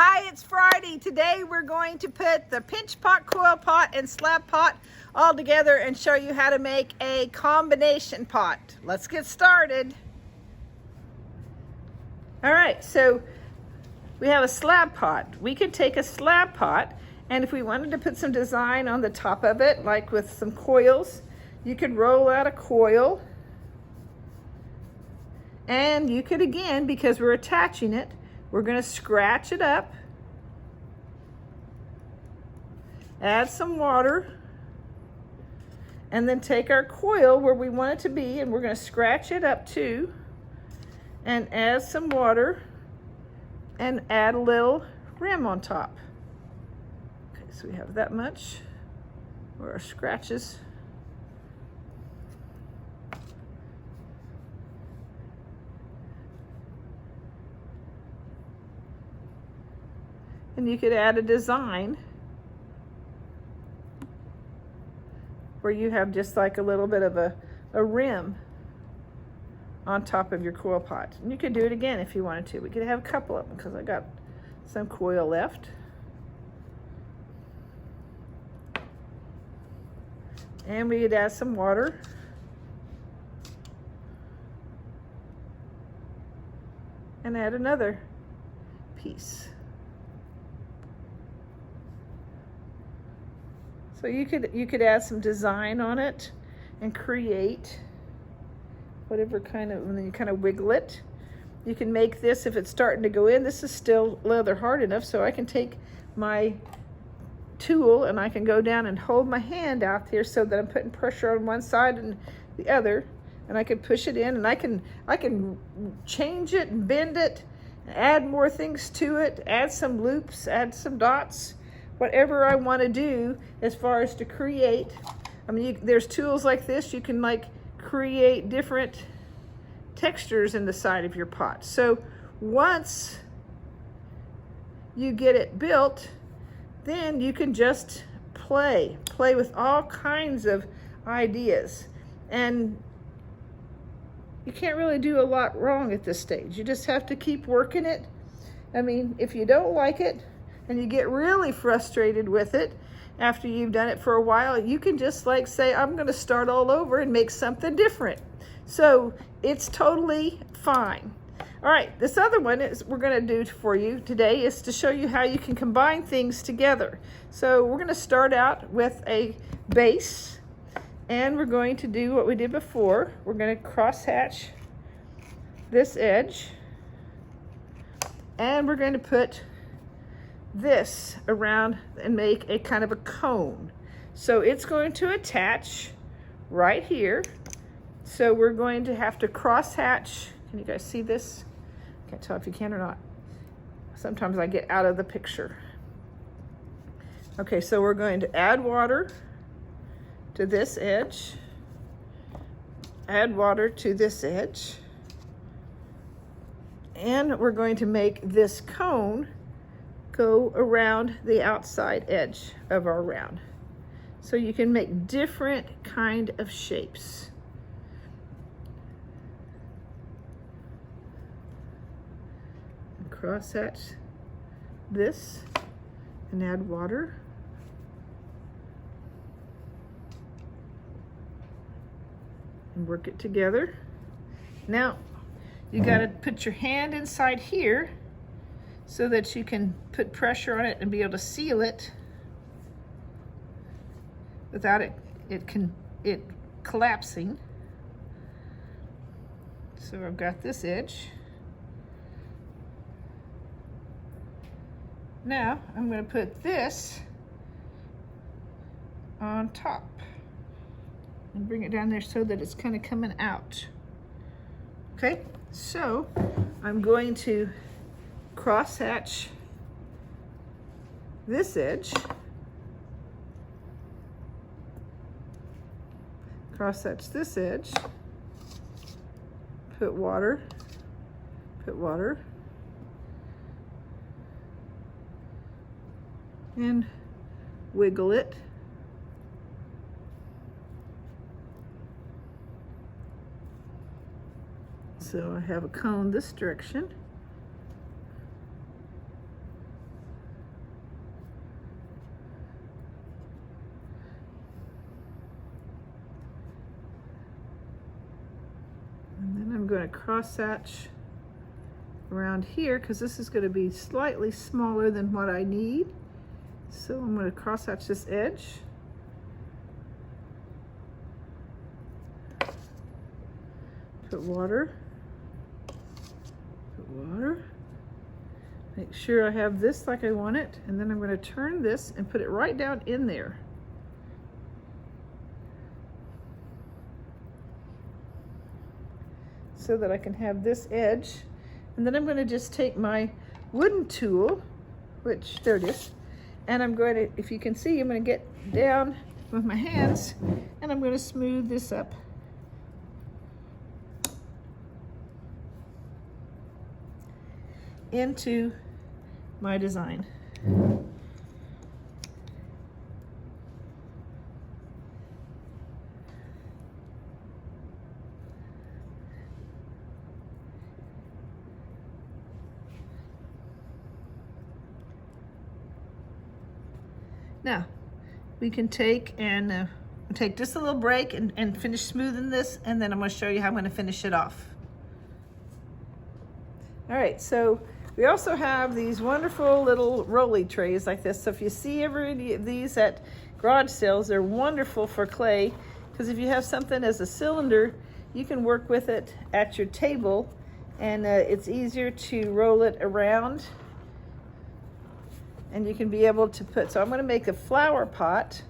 Hi, it's Friday. Today we're going to put the pinch pot, coil pot, and slab pot all together and show you how to make a combination pot. Let's get started. All right, so we have a slab pot. We could take a slab pot, and if we wanted to put some design on the top of it, like with some coils, you could roll out a coil. And you could, again, because we're attaching it, we're going to scratch it up, add some water, and then take our coil where we want it to be, and we're going to scratch it up too, and add some water, and add a little rim on top. Okay, so we have that much where our scratches. And you could add a design where you have just like a little bit of a rim on top of your coil pot. And you could do it again if you wanted to. We could have a couple of them because I got some coil left. And we could add some water. And add another piece. So you could add some design on it and create whatever kind of, and then you kind of wiggle it. You can make this, if it's starting to go in, this is still leather hard enough, so I can take my tool and I can go down and hold my hand out here so that I'm putting pressure on one side and the other, and I can push it in, and I can change it and bend it, and add more things to it, add some loops, add some dots, whatever I want to do as far as to create. I mean, there's tools like this. You can like create different textures in the side of your pot. So once you get it built, then you can just play with all kinds of ideas. And you can't really do a lot wrong at this stage. You just have to keep working it. I mean, if you don't like it, and you get really frustrated with it after you've done it for a while, you can just like say, I'm going to start all over and make something different. So it's totally fine. All right, this other one is we're going to do for you today is to show you how you can combine things together. So we're going to start out with a base, and we're going to do what we did before. We're going to cross hatch this edge, and we're going to put this around and make a kind of a cone. So it's going to attach right here. So we're going to have to cross hatch. Can you guys see this? Can't tell if you can or not. Sometimes I get out of the picture. Okay, so we're going to add water to this edge, add water to this edge, and we're going to make this cone go around the outside edge of our round. So you can make different kind of shapes. Cross hatch this and add water. And work it together. Now, you gotta put your hand inside here so that you can put pressure on it and be able to seal it without it collapsing. So I've got this edge. Now I'm going to put this on top and bring it down there so that it's kind of coming out. Okay, so I'm going to cross hatch this edge, cross hatch this edge, put water, and wiggle it. So I have a cone this direction. going to cross hatch around here because this is going to be slightly smaller than what I need. So I'm going to cross hatch this edge. Put water. Put water. Make sure I have this like I want it, and then I'm going to turn this and put it right down in there. So that I can have this edge. And then I'm going to just take my wooden tool, which, there it is, and I'm going to, if you can see, I'm going to get down with my hands and I'm going to smooth this up. Into my design. Now, we can take just a little break and finish smoothing this, and then I'm going to show you how I'm going to finish it off. All right, so we also have these wonderful little rolly trays like this. So if you see every of these at garage sales, they're wonderful for clay, because if you have something as a cylinder, you can work with it at your table, and it's easier to roll it around. And you can be able to put, so I'm going to make a flower pot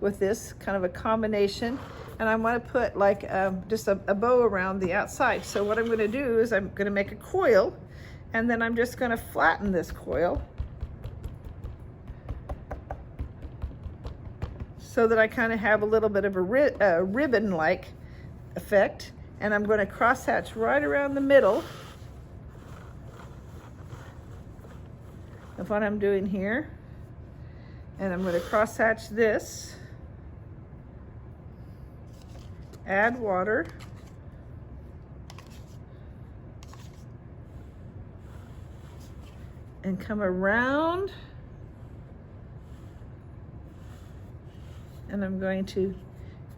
with this kind of a combination, and I want to put like just a bow around the outside. So what I'm going to do is I'm going to make a coil, and then I'm just going to flatten this coil so that I kind of have a little bit of a ribbon-like effect, and I'm going to cross hatch right around the middle of what I'm doing here, and I'm going to cross hatch this, add water, and come around, and I'm going to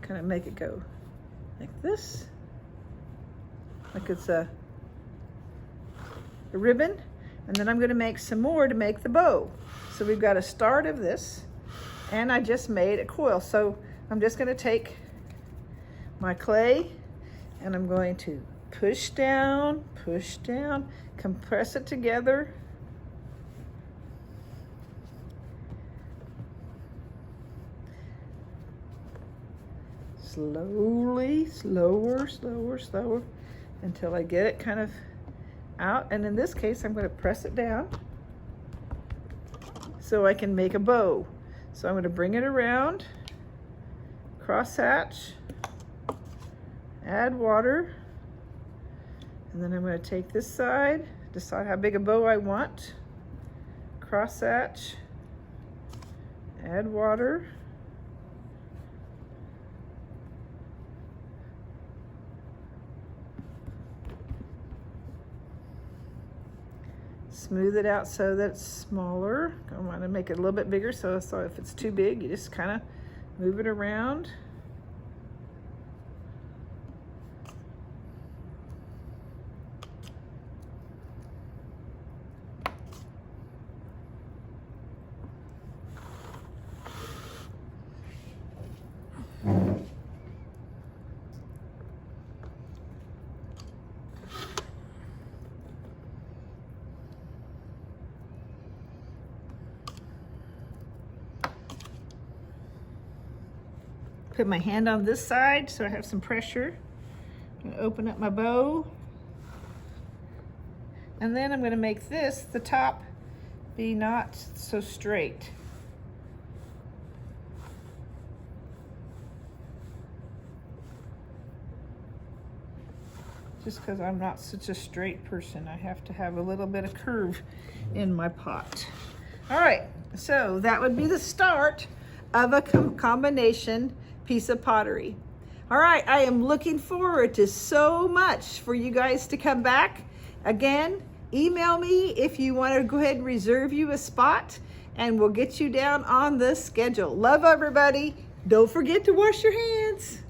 kind of make it go like this, like it's a ribbon. And then I'm going to make some more to make the bow. So we've got a start of this, and I just made a coil. So I'm just going to take my clay, and I'm going to push down, compress it together. Slowly, slower, until I get it kind of out, and in this case I'm going to press it down so I can make a bow. So I'm going to bring it around, cross hatch, add water, and then I'm going to take this side, decide how big a bow I want, cross hatch, add water, smooth it out so that it's smaller. I want to make it a little bit bigger, so if it's too big, you just kind of move it around. Put my hand on this side so I have some pressure. I'm gonna open up my bow. And then I'm gonna make this, the top, be not so straight. Just because I'm not such a straight person, I have to have a little bit of curve in my pot. All right, so that would be the start of a combination piece of pottery. All right, I am looking forward to so much for you guys to come back. Again, email me if you want to go ahead and reserve you a spot, and we'll get you down on the schedule. Love everybody. Don't forget to wash your hands.